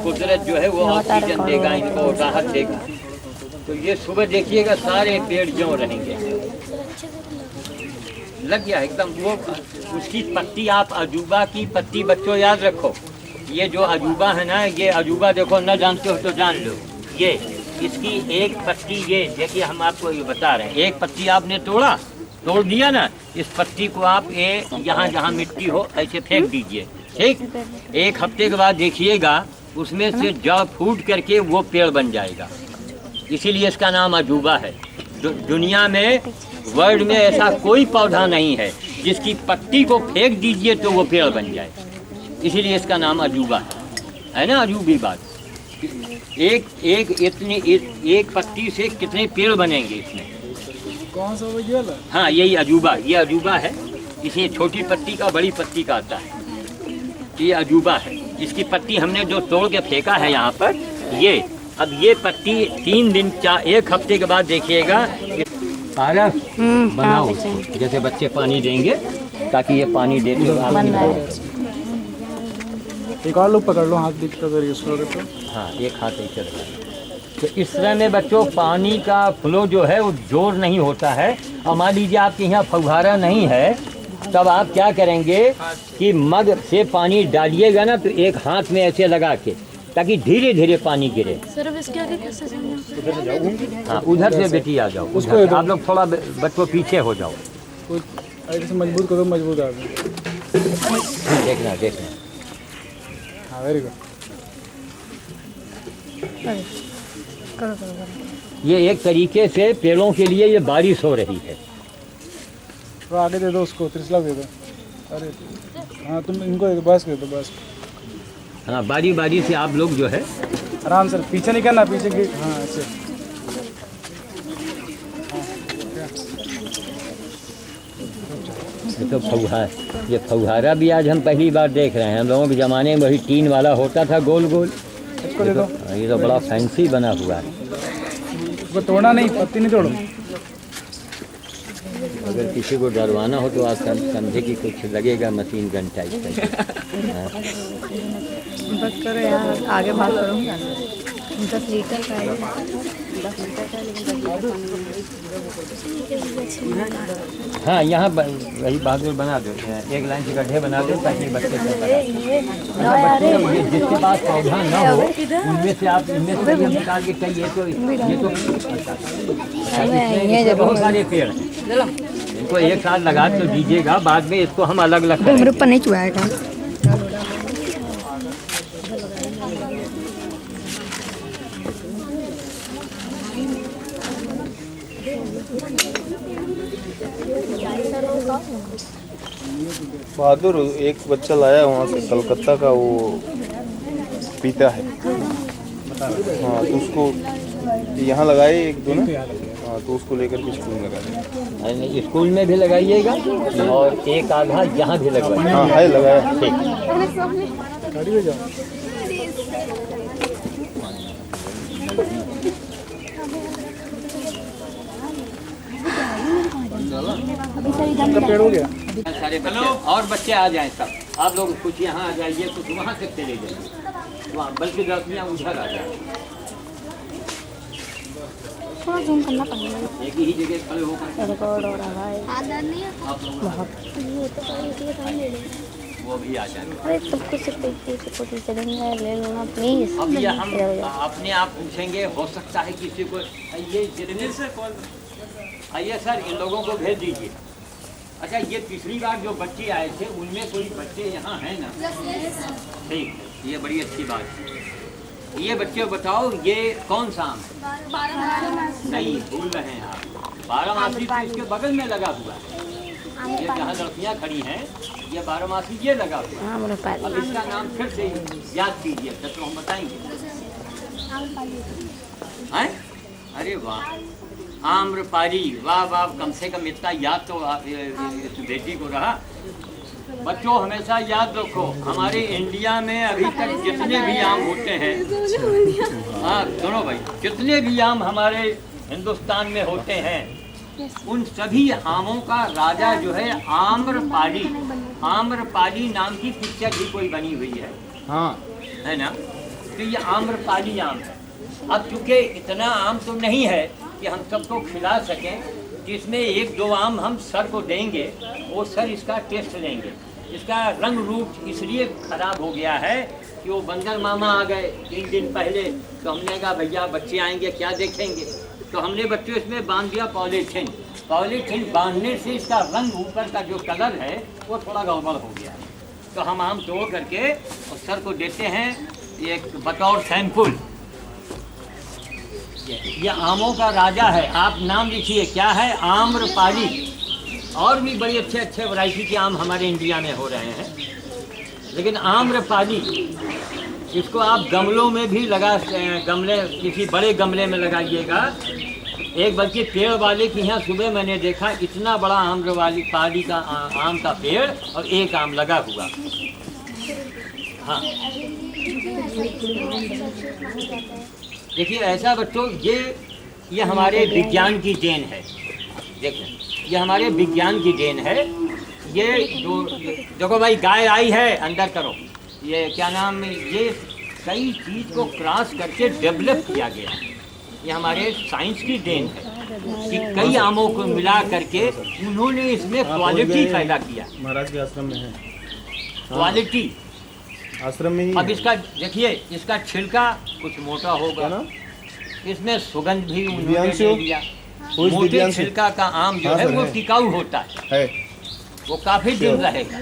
कुदरत जो है वो ऑक्सीजन देगा, इनको राहत देगा। तो ये सुबह देखिएगा सारे पेड़ ज्यों रहेंगे, लग गया एकदम। वो उसकी पत्ती, आप अजूबा की पत्ती बच्चों याद रखो। ये जो अजूबा है ना, ये अजूबा देखो, न जानते हो तो जान लो। ये इसकी एक पत्ती, ये देखिए हम आपको ये बता रहे हैं, एक पत्ती आपने तोड़ दिया ना, इस पत्ती को आप यहाँ जहाँ मिट्टी हो ऐसे फेंक दीजिए, ठीक। 1 हफ्ते के बाद देखिएगा उसमें से जड़ फूट करके वो पेड़ बन जाएगा। इसीलिए इसका नाम अजूबा है। दुनिया में, वर्ल्ड में ऐसा कोई पौधा नहीं है जिसकी पत्ती को फेंक दीजिए तो वो पेड़ बन जाए। इसीलिए इसका नाम अजूबा है ना, अजूबी बात। एक पत्ती से कितने पेड़ बनेंगे इसमें। कौन सा वही वाला? हाँ, यही अजूबा, ये अजूबा है। इसे छोटी पत्ती का बड़ी पत्ती का आता है, ये अजूबा है। इसकी पत्ती हमने जो तोड़ के फेंका है यहाँ पर, ये अब ये पत्ती 3 दिन 1 हफ्ते के बाद देखिएगा पारस बनाओ, जैसे बच्चे पानी देंगे ताकि ये पानी देते एक और लोग पकड़ लो, हाथ दिखता तो इसको। हाँ, एक हाथ ऐसे लगा। तो इस तरह में बच्चों पानी का फ्लो जो है वो जोर नहीं होता है। और मान लीजिए आपके यहाँ फव्वारा नहीं है, तब आप क्या करेंगे कि मग से पानी डालिएगा ना, तो एक हाथ में ऐसे लगा के, ताकि धीरे धीरे पानी गिरे। सिर्फ इसके आगे कैसे हाँ, उधर से बेटी आ जाओ, उधर से। आप लोग थोड़ा बच्चों पीछे हो जाओ। ऐसे मजबूत करो, मजबूत आ गए। देखना देखना। हाँ वेरी गुड। करो करो करो। ये एक तरीके से पेड़ों के लिए ये बारिश हो रही है। तो आगे दे दो उसको, त्रिशला दे दो। अरे हाँ, तुम इनको दे दो, बस दे दो बस। हाँ, बारी बारी से आप लोग जो है आराम से, पीछे नहीं करना, पीछे की। हाँ ऐसे। ये तो ये फव्वारा भी आज हम पहली बार देख रहे हैं। हम लोगों के ज़माने में वही टीन वाला होता था गोल गोल। इसको दे दो। ये तो बड़ा फैंसी बना हुआ है। इसको तोड़ना नहीं, पत्ती नहीं तोड़ो। अगर किसी को डरवाना हो तो आप समझे कि कुछ लगेगा मशीन गन टाइप का। बस करो यार, आगे बात करो। 10 लीटर का है। 10 लीटर का, लेकिन 10 लीटर। हाँ, यहाँ वही बहादुर बना दो, एक लाइन से गड्ढे बना दो ताकि बच्चे चल पाए। जिसके पास पौधा न हो उनमें से आप इनमें से निकाल के चाहिए तो ये बहुत सारे पेड़ हैं, इनको एक साथ लगा तो दीजिएगा, बाद में इसको हम अलग अलग मेरे ऊपर नहीं चुआएगा। बहादुर, एक बच्चा लाया वहाँ से कलकत्ता का, वो पीता है। हाँ तो उसको यहाँ लगाए एक दो ना। हाँ तो उसको लेकर के स्कूल में लगाए। स्कूल में भी लगाइएगा और एक आधा यहाँ भी लगवाइए। हाँ है लगाया। ठीक। गाड़ी में जाओ। पेड़ हो गया। सारे बच्चे और बच्चे आ जाएं सब। आप लोग कुछ यहाँ आ जाइए, कुछ वहाँ से चले जाइए, वहाँ बल्कि रस्मियाँ उधर आ जाए। थोड़ा जूम करना पड़ेगा। एक ही जगह खड़े होकर रिकॉर्ड हो रहा है। आप लोग वो भी आ जाए। अरे तुमको सिर्फ फोटो चलेंगे, ले लो ना प्लीज। अब ये हम अपने आप पूछेंगे, हो सकता है किसी को ये जितने से कॉल आइए सर, इन लोगों को भेज दीजिए। अच्छा, ये पिछली बार जो बच्चे आए थे उनमें कोई बच्चे यहाँ हैं ना? ठीक, ये बड़ी अच्छी बात है। ये बच्चे बताओ, ये कौन सा आम है? नहीं, भूल रहे हैं आप। 12मासी तो इसके बगल में लगा हुआ है। ये जहाँ लड़कियाँ खड़ी हैं, ये 12मासी ये लगा हुआ है। अब इसका नाम फिर से याद कीजिए, तो हम बताएंगे। हैं? अरे वाह, आम्रपाली, वाह वाह, कम से कम इतना याद तो इस बेटी को रहा। बच्चों हमेशा याद रखो, हमारे इंडिया में अभी तक जितने भी आम होते हैं, हाँ सुनो भाई, जितने भी आम हमारे हिंदुस्तान में होते हैं, उन सभी आमों का राजा जो है आम्रपाली। आम्रपाली नाम की पिक्चर भी कोई बनी हुई है, हाँ है ना? तो ये आम्रपाली आम है। अब चूँकि इतना आम तो नहीं है कि हम सबको खिला सकें, जिसमें 1-2 आम हम सर को देंगे, वो सर इसका टेस्ट लेंगे। इसका रंग रूप इसलिए खराब हो गया है कि वो बंदर मामा आ गए 3 दिन पहले, तो हमने कहा भैया बच्चे आएंगे क्या देखेंगे, तो हमने बच्चों इसमें बांध दिया पॉलीथीन। पॉलीथीन बांधने से इसका रंग ऊपर का जो कलर है वो थोड़ा गड़बड़ हो गया। तो हम आम तोड़ करके और सर को देते हैं एक बतौर सैंपल। ये आमों का राजा है, आप नाम लिखिए, क्या है? आम्रपाली। और भी बड़ी अच्छे अच्छे वैरायटी के आम हमारे इंडिया में हो रहे हैं, लेकिन आम्रपाली इसको आप गमलों में भी लगा, गमले किसी बड़े गमले में लगाइएगा। एक बल्कि पेड़ वाले की यहाँ सुबह मैंने देखा, इतना बड़ा आम्रपाली का आम का पेड़ और एक आम लगा हुआ। हाँ देखिए ऐसा बच्चों, ये हमारे विज्ञान की देन है। देखो ये हमारे विज्ञान की देन है। ये जो देखो भाई, गाय आई है, अंदर करो, ये क्या नाम, ये कई चीज़ को क्रॉस करके डेवलप किया गया। ये हमारे साइंस की देन है कि कई आमों को मिला करके उन्होंने इसमें क्वालिटी पैदा किया। महाराज के आश्रम में है क्वालिटी आश्रम में ही अब इसका देखिए, इसका छिलका कुछ मोटा होगा ना, इसमें सुगंध भी उन्होंने दिव्यांशु? ले लिया। कोई मोटे दिव्यांशु? छिलका का आम जो हाँ है सर, वो है। टिकाऊ होता है, वो काफी दिन रहेगा।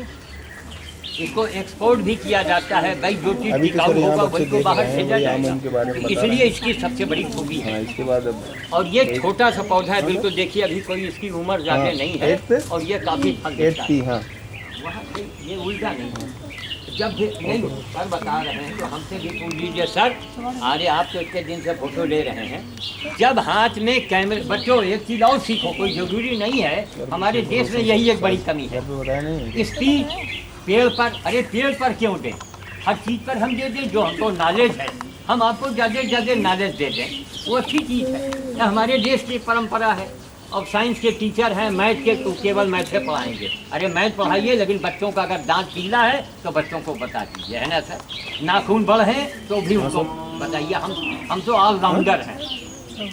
इसको एक्सपोर्ट भी किया जाता है, भाई जो चीज अभी तो टिकाऊ सर यहाँ होगा बच्चे वही को देख बाहर रहे हैं, भेजा वही आम के बारे में जाएगा। बता इसलिए रहे इसकी सबसे बड़ी खूबी हाँ, है। इसके बाद अब और ये छोटा सा पौधा है, बिल्कुल देखिए अभी कोई इसकी उम्र ज्यादा हाँ, नहीं है 8 पे? और ये काफी फल देता है। 80 हाँ वहाँ पे ये उल्टा नहीं है। जब भी नहीं सर बता रहे हैं तो हमसे भी पूछ लीजिए सर, अरे आप तो इतने दिन से फोटो ले रहे हैं, जब हाथ में कैमरे, बच्चों एक चीज और सीखो, कोई जरूरी नहीं है, हमारे देश में यही एक बड़ी कमी है। घर पे बताया नहीं स्पीच पेड़ पर, अरे पेड़ पर क्यों दें, हर चीज़ पर हम दे दें, जो हमको नॉलेज है हम आपको ज़्यादा से ज़्यादा नॉलेज दे दें, वो अच्छी चीज़ है। यह हमारे देश की परंपरा है। अब साइंस के टीचर हैं, मैथ के तो केवल मैथ से पढ़ाएंगे, अरे मैथ पढ़ाइए लेकिन बच्चों का अगर दांत पीला है तो बच्चों को बता दीजिए, है ना सर। नाखून बड़ है तो भी उनको बताइए। हम तो ऑलराउंडर हैं,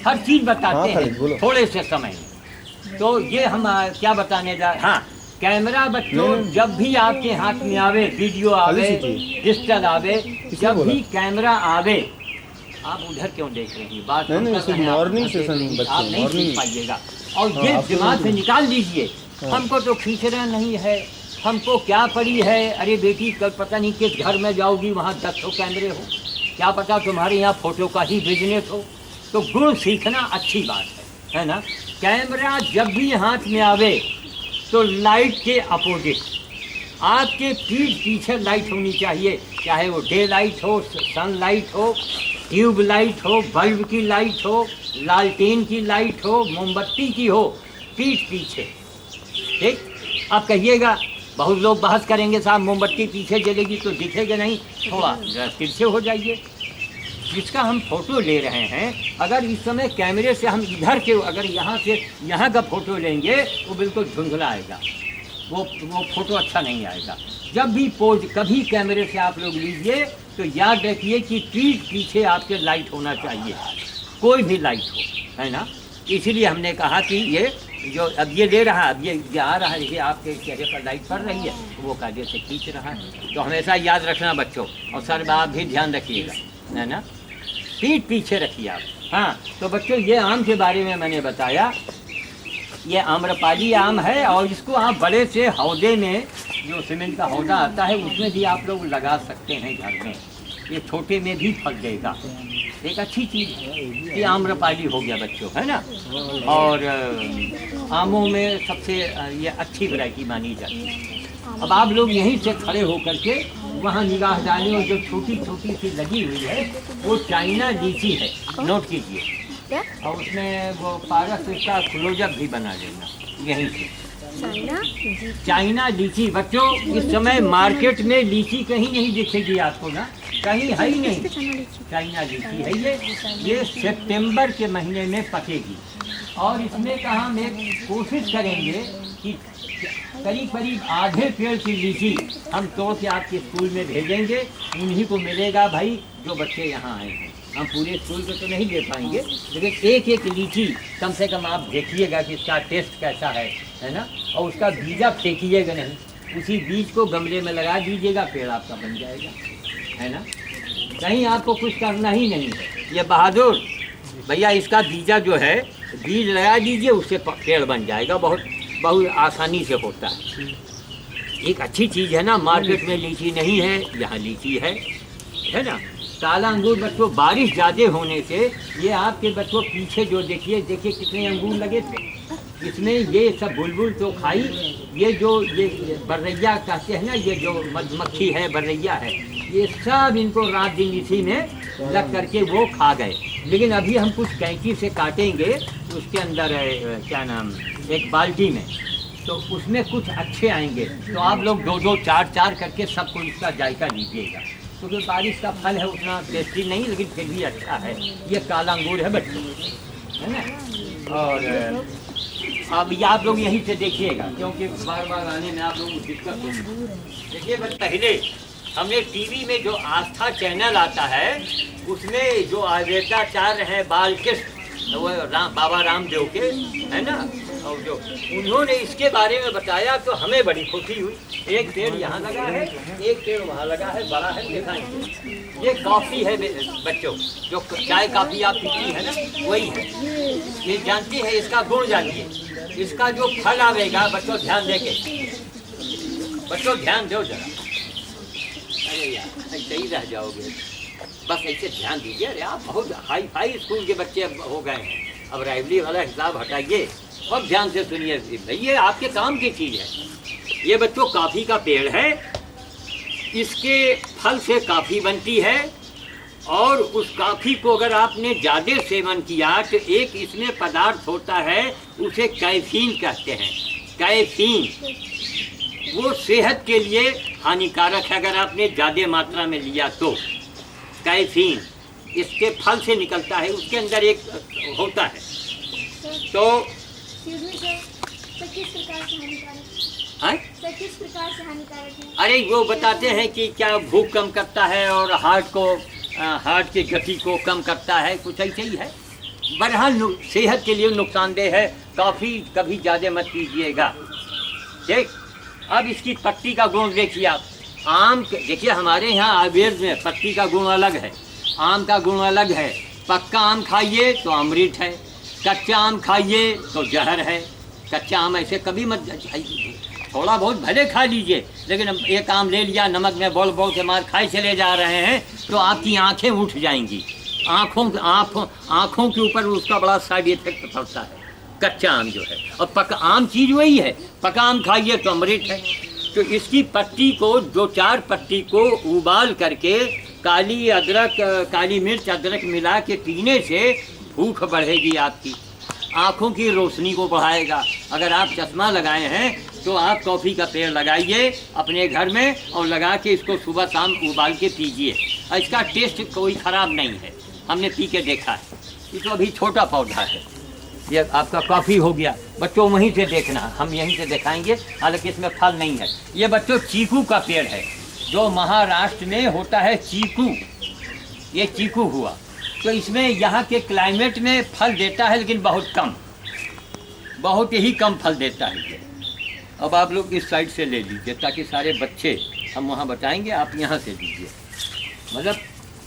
हर चीज़ बताते हैं थोड़े से समय में। तो ये हम क्या बताने जा, हाँ कैमरा बच्चों जब भी आपके हाथ में आवे, वीडियो आवे, डिजिटल आवे, जब भी कैमरा आवे, आप उधर क्यों देख रहे हैं, बात मॉर्निंग सेशन आप नहीं सीख पाइएगा। और ये दिमाग से निकाल लीजिए, हमको तो खींचना नहीं है, हमको क्या पड़ी है, अरे बेटी कल पता नहीं किस घर में जाओगी वहाँ 10 कैमरे हो, क्या पता तुम्हारे यहाँ फोटो का ही बिजनेस हो। तो गुण सीखना अच्छी बात है ना। कैमरा जब भी हाथ में आवे तो लाइट के अपोजिट आपके पीठ पीछे लाइट होनी चाहिए, चाहे वो डे लाइट हो, सन लाइट हो, ट्यूब लाइट हो, बल्ब की लाइट हो, लालटेन की लाइट हो, मोमबत्ती की हो, पीठ पीछे। ठीक, आप कहिएगा, बहुत लोग बहस करेंगे साहब मोमबत्ती पीछे जलेगी तो दिखेगा नहीं, थोड़ा तिरछे हो जाइए। जिसका हम फोटो ले रहे हैं, अगर इस समय कैमरे से हम इधर के, अगर यहाँ से यहाँ का फोटो लेंगे वो बिल्कुल धुंधला आएगा, वो फोटो अच्छा नहीं आएगा। जब भी पोज कभी कैमरे से आप लोग लीजिए तो याद रखिए कि पीठ पीछे आपके लाइट होना चाहिए, कोई भी लाइट हो, है ना। इसीलिए हमने कहा कि ये जो अब ये ले रहा है, अब ये आ रहा है, ये आपके चेहरे पर लाइट पड़ रही है, वो कायदे से खींच रहा है। तो हमेशा याद रखना बच्चों, और सर आप भी ध्यान रखिएगा, है ना, पीठ पीछे रखिए आप। हाँ, तो बच्चों ये आम के बारे में मैंने बताया, ये आम्रपाली आम है और इसको आप बड़े से हौदे में, जो सीमेंट का हौदा आता है उसमें भी आप लोग लगा सकते हैं घर में, ये छोटे में भी फल देगा, एक अच्छी चीज़ है। ये आम्रपाली हो गया बच्चों, है ना। और आमों में सबसे ये अच्छी वैरायटी मानी जाती है। अब आप लोग यहीं से खड़े होकर के वहाँ निगाह डालें, और जो छोटी छोटी सी लगी हुई है वो चाइना लीची है, नोट कीजिए, और उसमें वो पारस का क्लोजअप भी बना लेना यहीं से। चाइना लीची बच्चों, इस समय मार्केट में लीची कहीं नहीं दिखेगी आपको ना, कहीं है ही नहीं। चाइना लीची है ये सितंबर के महीने में पकेगी, और इसमें का हम एक कोशिश करेंगे कि करीब करीब आधे पेड़ की लीची हम तोड़ के आपके स्कूल में भेजेंगे, उन्हीं को मिलेगा भाई जो बच्चे यहाँ आए हैं। हम पूरे स्कूल को तो नहीं दे पाएंगे, लेकिन एक एक लीची कम से कम आप देखिएगा कि इसका टेस्ट कैसा है ना। और उसका बीजा फेंकिएगा नहीं, उसी बीज को गमले में लगा दीजिएगा, पेड़ आपका बन जाएगा, है ना। कहीं आपको कुछ करना ही नहीं है। ये बहादुर भैया, इसका बीजा जो है बीज लगा दीजिए, उससे पेड़ बन जाएगा, बहुत आसानी से होता है। एक अच्छी चीज़ है ना, मार्केट में लीची नहीं है, यहाँ लीची है ना। काला अंगूर बच्चों, बारिश ज़्यादा होने से ये आपके बच्चों पीछे जो देखिए कितने अंगूर लगे थे, इसमें ये सब बुलबुल तो खाई, ये जो ये बर्रैया कहते हैं ना, ये जो मधुमक्खी है, बर्रैया है, ये सब इनको रात दिन इसी में लग करके वो खा गए। लेकिन अभी हम कुछ कैंची से काटेंगे, उसके अंदर क्या नाम, एक बाल्टी में, तो उसमें कुछ अच्छे आएंगे। तो आप लोग 2-2, 4-4 करके सबको इसका जायका लीजिएगा, क्योंकि बारिश का फल है, उतना टेस्टी नहीं लेकिन फिर भी अच्छा है। ये काला अंगूर है बच्चों, है ना। और अब ये आप लोग यहीं से देखिएगा, क्योंकि बार बार आने में आप लोग को दिक्कत होगी। देखिए बस, पहले हमने टीवी में जो आस्था चैनल आता है उसमें जो आवेदाचार्य है बालकृष्ण, तो वो बाबा रामदेव के है ना, और जो उन्होंने इसके बारे में बताया तो हमें बड़ी खुशी हुई। एक पेड़ यहाँ लगा है, एक पेड़ वहाँ लगा है, बड़ा है, दिखाएंगे। ये कॉफ़ी है बच्चों, जो चाय काफ़ी आप पीती है ना, वही है। ये जानती है, इसका गुण जानिए। इसका जो फल आवेगा, बच्चों ध्यान देके, बच्चों ध्यान दो जरा। अरे यार ऐसे ही रह जाओगे, बस ऐसे ध्यान दीजिए। अरे आप बहुत हाई फाई स्कूल के बच्चे अब हो गए हैं, अब राइवली वाला हिसाब हटाइए और ध्यान से सुनिए। ये आपके काम की चीज़ है। ये बच्चों काफ़ी का पेड़ है, इसके फल से काफ़ी बनती है, और उस काफ़ी को अगर आपने ज़्यादा सेवन किया तो एक इसमें पदार्थ होता है, उसे कैफीन कहते हैं। कैफीन वो सेहत के लिए हानिकारक है अगर आपने ज़्यादा मात्रा में लिया तो। कैफीन इसके फल से निकलता है, उसके अंदर एक होता है। तो किस प्रकार से हानिकारक है? अरे वो बताते हैं कि क्या भूख कम करता है और हार्ट की गति को कम करता है, कुछ ऐसे ही है। बहरहाल सेहत के लिए नुकसानदेह है। कॉफ़ी कभी ज़्यादा मत पीजिएगा, ठीक। अब इसकी पत्ती का गुण देखिए आप। आम देखिए, हमारे यहाँ आयुर्वेद में पत्ती का गुण अलग है, आम का गुण अलग है। पक्का आम खाइए तो अमृत है, कच्चा आम खाइए तो जहर है। कच्चा आम ऐसे कभी मत खाइए, थोड़ा बहुत भले खा लीजिए, लेकिन एक आम ले लिया, नमक में बोल बोल के मार खाए चले जा रहे हैं तो आपकी आंखें उठ जाएंगी। आँखों के ऊपर उसका बड़ा साइड इफेक्ट पड़ता है, कच्चा आम जो है। और पका आम चीज़ वही है, पका आम खाइए तो अमृत है। तो इसकी पत्ती को, दो चार पत्ती को उबाल करके काली मिर्च अदरक मिला के पीने से भूख बढ़ेगी आपकी, आँखों की रोशनी को बढ़ाएगा। अगर आप चश्मा लगाए हैं तो आप कॉफ़ी का पेड़ लगाइए अपने घर में और लगा के इसको सुबह शाम उबाल के पीजिए। इसका टेस्ट कोई ख़राब नहीं है, हमने पी के देखा है। ये तो अभी छोटा पौधा है, ये आपका कॉफ़ी हो गया। बच्चों वहीं से देखना, हम यहीं से दिखाएंगे, हालांकि इसमें फल नहीं है। ये बच्चों चीकू का पेड़ है, जो महाराष्ट्र में होता है चीकू। ये चीकू हुआ, तो इसमें यहाँ के क्लाइमेट में फल देता है, लेकिन बहुत कम, बहुत ही कम फल देता है ये। अब आप लोग इस साइड से ले लीजिए ताकि सारे बच्चे, हम वहाँ बताएंगे, आप यहाँ से लीजिए। मतलब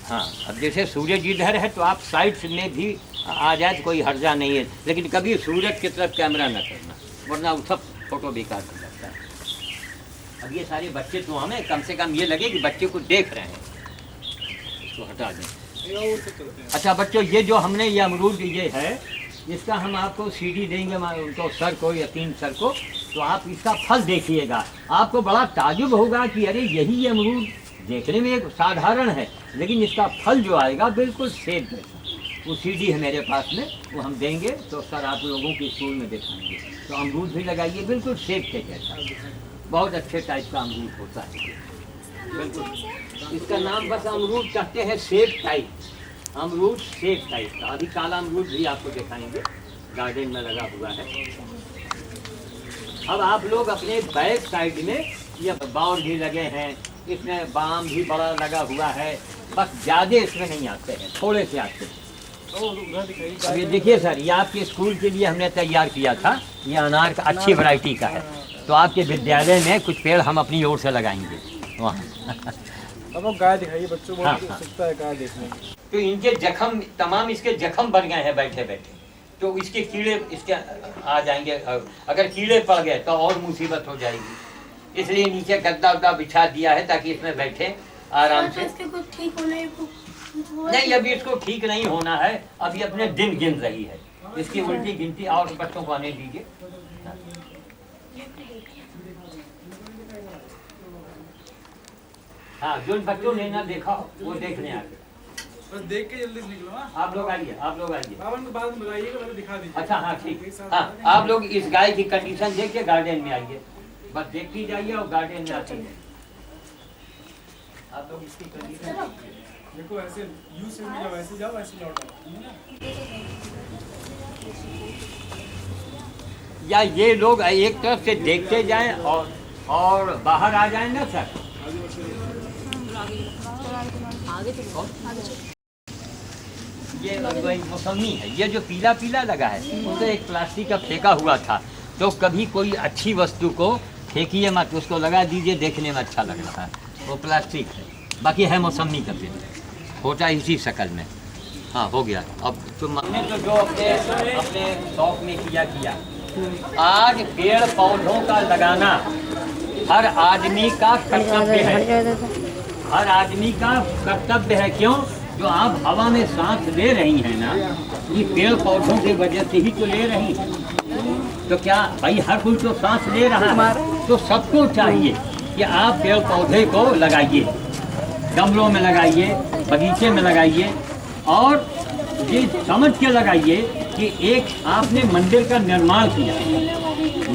हाँ, अब जैसे सूरज इधर है तो आप साइड में भी आ जाए तो कोई हर्जा नहीं है, लेकिन कभी सूरज की तरफ कैमरा न करना, वरना वो सब फोटो बेकार हो जाता है। अब ये सारे बच्चे तो हमें कम से कम ये लगे कि बच्चे को देख रहे हैं, इसको हटा दें। अच्छा बच्चों, ये जो हमने ये अमरूद ये है, इसका हम आपको सीडी देंगे उनको, सर को या 3 सर को, तो आप इसका फल देखिएगा। आपको बड़ा ताजुब होगा कि अरे यही अमरूद देखने में एक साधारण है, लेकिन इसका फल जो आएगा बिल्कुल सेब जैसा। वो सीडी है मेरे पास में, वो हम देंगे तो सर आप लोगों के स्कूल में दिखाएंगे। तो अमरूद भी लगाइए, बिल्कुल सेब के जैसा, बहुत अच्छे टाइप का अमरूद होता है बिल्कुल। इसका नाम बस अमरूद कहते हैं, सेब टाइप, अमरूद सेब टाइप का। अभी काला अमरूद भी आपको दिखाएंगे, गार्डन में लगा हुआ है। अब आप लोग अपने बैक साइड में ये बाउल भी लगे हैं, इसमें बाम भी बड़ा लगा हुआ है, बस ज़्यादा इसमें नहीं आते हैं, थोड़े से आते हैं। अब ये देखिए सर, ये आपके स्कूल के लिए हमने तैयार किया था, ये अनार का अच्छी वैरायटी का है। तो आपके विद्यालय में कुछ पेड़ हम अपनी ओर से लगाएंगे वहाँ। अब वो गाय दिखाइए बच्चों को, हाँ, सकता है गाय देखने। तो इनके जख्म, तमाम इसके जख्म बन गए हैं बैठे बैठे, तो इसके कीड़े इसके आ जाएंगे। अगर कीड़े पड़ गए तो और मुसीबत हो जाएगी, इसलिए नीचे गद्दा उद्दा बिछा दिया है ताकि इसमें बैठे आराम से। नहीं, अभी इसको ठीक नहीं होना है, अभी अपने दिन गिन रही है, इसकी उल्टी गिनती, और बच्चों को आने दीजिए। हाँ, जो बच्चों ने ना देखा वो देखने आ गए, बस देख के जल्दी निकलो। आप लोग आइए, आप लोग आइए। बावन को बाद में बुलाइएगा, मैंने दिखा दीजिए। अच्छा हाँ ठीक, हाँ आप लोग इस गाय की कंडीशन देख के गार्डन में आइए, बस देखती जाइए और गार्डन में आते हैं। आप लोग इसकी कंडीशन देखो, ऐसे यू से भी जाओ, ऐसे जाओ, ऐसे लौटो, या ये लोग एक तरफ से देखते जाएं और बाहर आ जाएं ना सर। ये वही मौसमी है। ये जो पीला पीला लगा है वो तो एक प्लास्टिक का फेंका हुआ था। तो कभी कोई अच्छी वस्तु को फेंकिए मत, उसको लगा दीजिए, देखने में अच्छा लग रहा है, वो प्लास्टिक है। बाकी है मौसमी का पेड़, होता इसी शक्ल में। हाँ हो गया। अब तो मैंने तो जो अपने शौक में किया आज पेड़ पौधों का लगाना हर आदमी का कर्तव्य है। हर आदमी का कर्तव्य है। क्यों? जो आप हवा में सांस ले रही हैं ना, ये पेड़ पौधों की वजह से ही तो ले रही हैं। तो क्या भाई हर कोई तो सांस ले रहा है, तो सबको चाहिए कि आप पेड़ पौधे को लगाइए, गमलों में लगाइए, बगीचे में लगाइए, और ये समझ के लगाइए कि एक आपने मंदिर का निर्माण किया,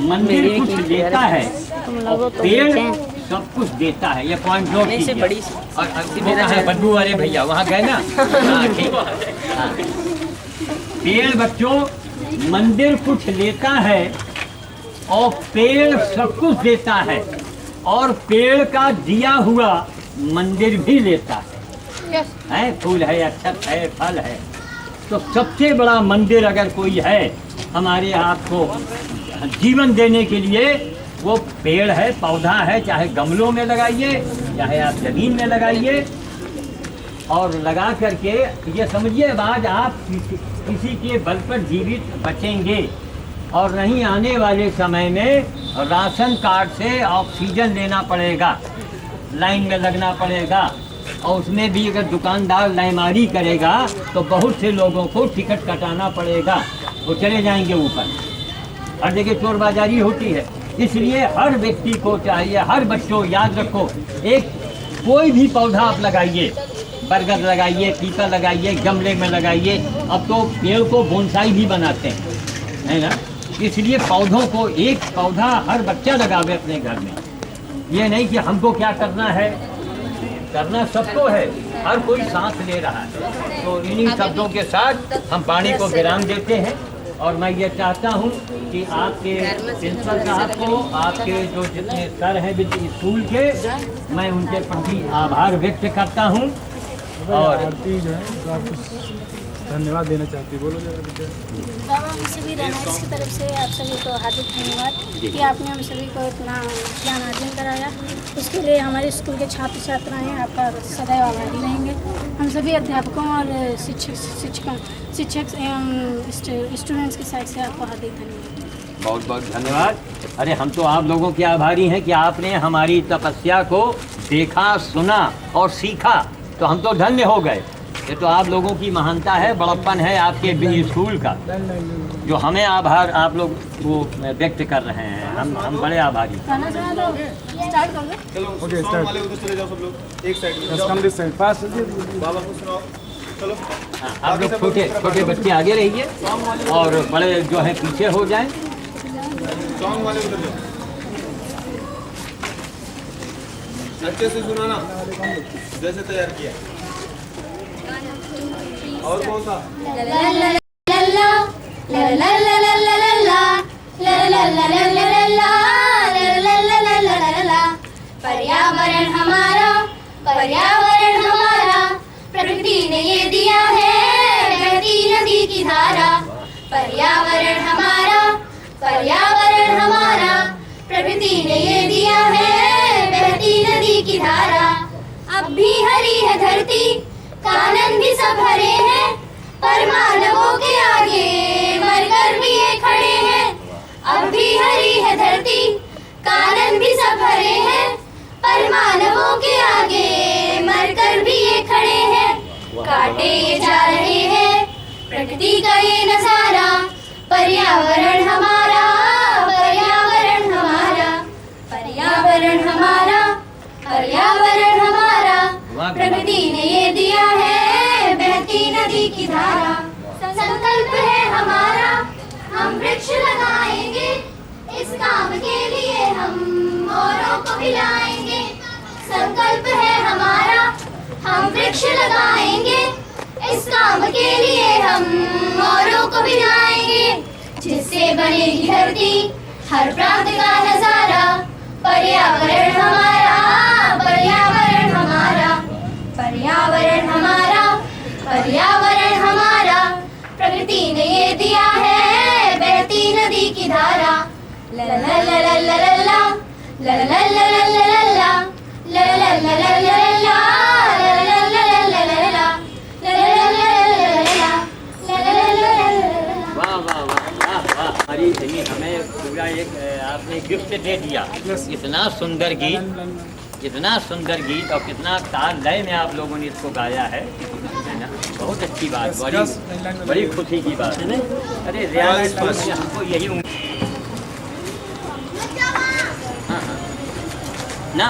मंदिर कुछ देता है और पेड़ सब कुछ देता है। ये पॉइंट नोट कीजिए। और बद्दू वाले भैया वहाँ गए ना, हाँ ठीक। हाँ। पेड़ बच्चों, मंदिर कुछ लेता है और पेड़ सब कुछ देता है, और पेड़ का दिया हुआ मंदिर भी लेता है। फूल है, अक्षत है, फल है। तो सबसे बड़ा मंदिर अगर कोई है हमारे आपको जीवन देने के लिए, वो पेड़ है, पौधा है। चाहे गमलों में लगाइए, चाहे आप जमीन में लगाइए, और लगा करके ये समझिए आज आप किसी के बल पर जीवित बचेंगे, और नहीं आने वाले समय में राशन कार्ड से ऑक्सीजन लेना पड़ेगा, लाइन में लगना पड़ेगा, और उसमें भी अगर दुकानदार लाइमारी करेगा तो बहुत से लोगों को टिकट कटाना पड़ेगा, वो चले जाएंगे ऊपर। हर जगह चोरबाजारी होती है। इसलिए हर व्यक्ति को चाहिए, हर बच्चों याद रखो, एक कोई भी पौधा आप लगाइए, बरगद लगाइए, पीपल लगाइए, गमले में लगाइए। अब तो पेड़ को बोनसाई भी बनाते हैं, है ना। इसलिए पौधों को, एक पौधा हर बच्चा लगावे अपने घर में। ये नहीं कि हमको क्या करना है, करना सबको है, हर कोई सांस ले रहा है। तो इन्हीं शब्दों के साथ हम वाणी को विराम देते हैं, और मैं ये चाहता हूँ कि आपके प्रिंसिपल साहब को, आपके जो जितने सर हैं स्कूल के, मैं उनके प्रति आभार व्यक्त करता हूँ। और आरती जो है तो आप धन्यवाद देना चाहती, बोलो जरा। बाबा, हम सभी रनर्स की तरफ से आप सभी को हार्दिक धन्यवाद कि आपने हम सभी को इतना ज्ञान अर्जन कराया। उसके लिए हमारे स्कूल के छात्र छात्राएँ आपका सदैव आभारी रहेंगे। हम सभी अध्यापकों और शिक्षक एवं स्टूडेंट्स की साइड से आपको हार्दिक धन्यवाद। बहुत बहुत धन्यवाद। अरे हम तो आप लोगों के आभारी हैं कि आपने हमारी तपस्या को देखा, सुना और सीखा, तो हम तो धन्य हो गए। ये तो आप लोगों की महानता है, बड़प्पन है आपके स्कूल का, जो हमें आभार आप लोग वो व्यक्त कर रहे हैं। हम बड़े आभारी। Okay, start. उधर चले जाओ सब लोग, एक साइड कम दिस साइड, पास बाबा को सुनाओ। चलो आप लोग छोटे छोटे बच्चे आगे रहिए और बड़े जो है पीछे हो जाएं। सॉन्ग वाले उधर जाओ, अच्छे से सुनाना जैसे तैयार किया। और कौन सा? पर्यावरण हमारा, पर्यावरण हमारा, प्रकृति ने ये दिया है बहती नदी की धारा। पर्यावरण हमारा, पर्यावरण हमारा, प्रकृति ने ये दिया है बहती नदी की धारा। अब भी हरी है धरती, कानन भी सब हरे हैं, पर मानवों के आगे मरकर भी ये खड़े हैं। अब भी हरी है धरती, कानन भी सब हरे हैं, पर मानवों के आगे मरकर भी ये खड़े हैं। काटे ये जा रहे हैं प्रकृति का ये नजारा। पर्यावरण हमारा, पर्यावरण हमारा, पर्यावरण हमारा, पर्यावरण हमारा, प्रकृति ने ये दिया है बहती नदी की धारा। संकल्प है हमारा, हम वृक्ष लगाएंगे, इस काम के लिए हम औरों को खिलाएंगे। संकल्प है हमारा, हम वृक्ष लगाएंगे, इस काम के लिए हम औरों को खिलाएंगे। जिससे बनेगी धरती हर प्रांत का नजारा। पर्यावरण हमारा, पर्यावरण हमारा, पर्यावरण हमारा, पर्यावरण हमारा, वाह वाह वाह वाह वाह, हमारी धनी हमें पूरा एक आपने गिफ्ट दे दिया। इतना सुंदर गीत और कितना ताल लय में आप लोगों ने इसको गाया है ना, बहुत अच्छी बात, बड़ी खुशी की बात है। अरे रियाज हमको यही हाँ हाँ ना